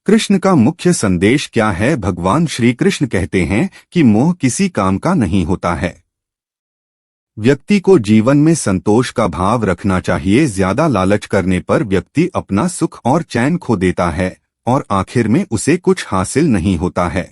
कृष्ण का मुख्य संदेश क्या है? भगवान श्री कृष्ण कहते हैं कि मोह किसी काम का नहीं होता है। व्यक्ति को जीवन में संतोष का भाव रखना चाहिए। ज्यादा लालच करने पर व्यक्ति अपना सुख और चैन खो देता है और आखिर में उसे कुछ हासिल नहीं होता है।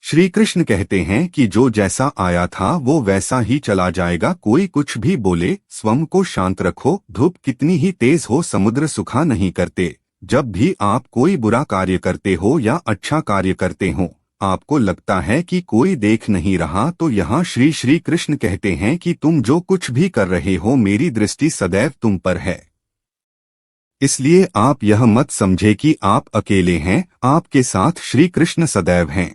श्री कृष्ण कहते हैं कि जो जैसा आया था वो वैसा ही चला जाएगा। कोई कुछ भी बोले, स्वयं को शांत रखो। धूप कितनी ही तेज हो, समुद्र सूखा नहीं करते। जब भी आप कोई बुरा कार्य करते हो या अच्छा कार्य करते हो, आपको लगता है कि कोई देख नहीं रहा, तो यहाँ श्री श्री कृष्ण कहते हैं कि तुम जो कुछ भी कर रहे हो, मेरी दृष्टि सदैव तुम पर है। इसलिए आप यह मत समझे कि आप अकेले हैं, आपके साथ श्री कृष्ण सदैव हैं।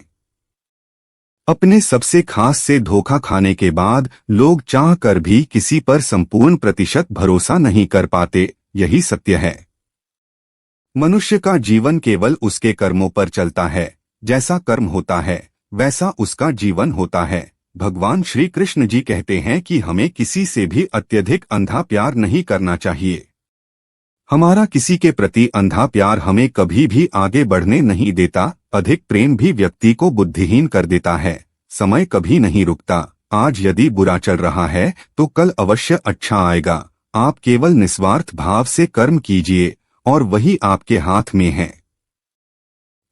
अपने सबसे खास से धोखा खाने के बाद लोग चाह कर भी किसी पर संपूर्ण प्रतिशत भरोसा नहीं कर पाते। यही सत्य है। मनुष्य का जीवन केवल उसके कर्मों पर चलता है। जैसा कर्म होता है वैसा उसका जीवन होता है। भगवान श्री कृष्ण जी कहते हैं कि हमें किसी से भी अत्यधिक अंधा प्यार नहीं करना चाहिए। हमारा किसी के प्रति अंधा प्यार हमें कभी भी आगे बढ़ने नहीं देता। अधिक प्रेम भी व्यक्ति को बुद्धिहीन कर देता है। समय कभी नहीं रुकता। आज यदि बुरा चल रहा है तो कल अवश्य अच्छा आएगा। आप केवल निस्वार्थ भाव से कर्म कीजिए और वही आपके हाथ में है।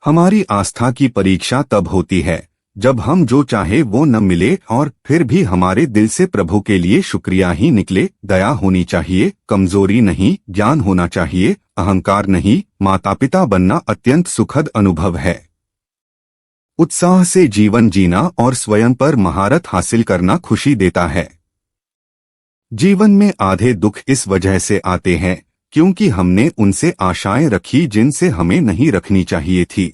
हमारी आस्था की परीक्षा तब होती है जब हम जो चाहे वो न मिले और फिर भी हमारे दिल से प्रभु के लिए शुक्रिया ही निकले। दया होनी चाहिए, कमजोरी नहीं। ज्ञान होना चाहिए, अहंकार नहीं। माता पिता बनना अत्यंत सुखद अनुभव है। उत्साह से जीवन जीना और स्वयं पर महारत हासिल करना खुशी देता है। जीवन में आधे दुख इस वजह से आते हैं क्योंकि हमने उनसे आशाएं रखी जिनसे हमें नहीं रखनी चाहिए थी।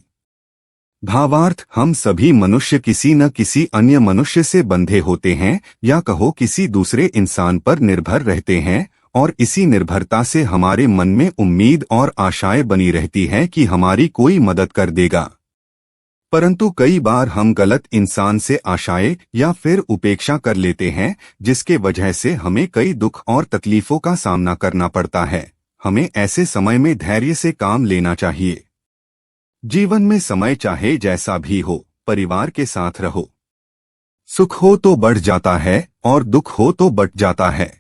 भावार्थ, हम सभी मनुष्य किसी न किसी अन्य मनुष्य से बंधे होते हैं या कहो किसी दूसरे इंसान पर निर्भर रहते हैं, और इसी निर्भरता से हमारे मन में उम्मीद और आशाएं बनी रहती हैं कि हमारी कोई मदद कर देगा। परंतु कई बार हम गलत इंसान से आशाएं या फिर उपेक्षा कर लेते हैं, जिसके वजह से हमें कई दुख और तकलीफों का सामना करना पड़ता है। हमें ऐसे समय में धैर्य से काम लेना चाहिए। जीवन में समय चाहे जैसा भी हो, परिवार के साथ रहो। सुख हो तो बढ़ जाता है और दुख हो तो बट जाता है।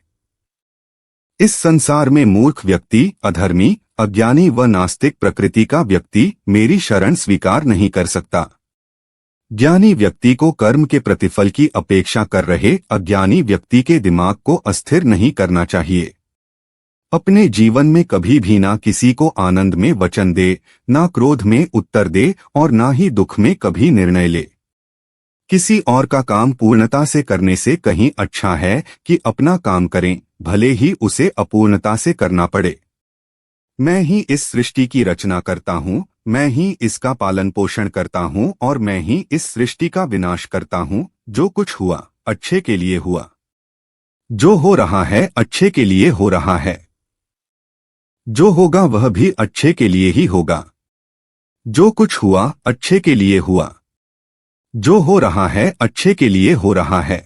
इस संसार में मूर्ख व्यक्ति, अधर्मी, अज्ञानी व नास्तिक प्रकृति का व्यक्ति मेरी शरण स्वीकार नहीं कर सकता। ज्ञानी व्यक्ति को कर्म के प्रतिफल की अपेक्षा कर रहे अज्ञानी व्यक्ति के दिमाग को अस्थिर नहीं करना चाहिए। अपने जीवन में कभी भी ना किसी को आनंद में वचन दे, ना क्रोध में उत्तर दे और ना ही दुख में कभी निर्णय ले। किसी और का काम पूर्णता से करने से कहीं अच्छा है कि अपना काम करें, भले ही उसे अपूर्णता से करना पड़े। मैं ही इस सृष्टि की रचना करता हूँ, मैं ही इसका पालन पोषण करता हूँ और मैं ही इस सृष्टि का विनाश करता हूँ। जो कुछ हुआ अच्छे के लिए हुआ। जो हो रहा है अच्छे के लिए हो रहा है। जो होगा वह भी अच्छे के लिए ही होगा। जो कुछ हुआ अच्छे के लिए हुआ। जो हो रहा है अच्छे के लिए हो रहा है।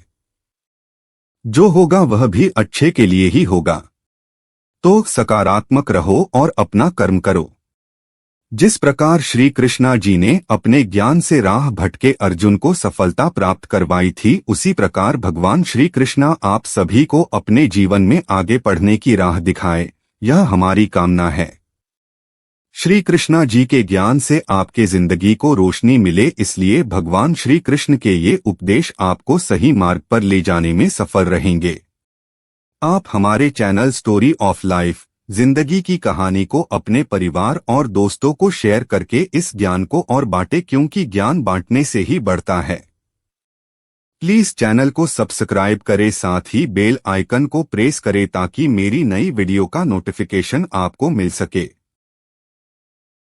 जो होगा वह भी अच्छे के लिए ही होगा। तो सकारात्मक रहो और अपना कर्म करो। जिस प्रकार श्री कृष्णा जी ने अपने ज्ञान से राह भटके अर्जुन को सफलता प्राप्त करवाई थी, उसी प्रकार भगवान श्री कृष्णा आप सभी को अपने जीवन में आगे बढ़ने की राह दिखाए, यह हमारी कामना है। श्री कृष्णा जी के ज्ञान से आपके जिंदगी को रोशनी मिले, इसलिए भगवान श्री कृष्ण के ये उपदेश आपको सही मार्ग पर ले जाने में सफल रहेंगे। आप हमारे चैनल स्टोरी ऑफ लाइफ जिंदगी की कहानी को अपने परिवार और दोस्तों को शेयर करके इस ज्ञान को और बांटे, क्योंकि ज्ञान बांटने से ही बढ़ता है। प्लीज चैनल को सब्सक्राइब करें, साथ ही बेल आइकन को प्रेस करें ताकि मेरी नई वीडियो का नोटिफिकेशन आपको मिल सके।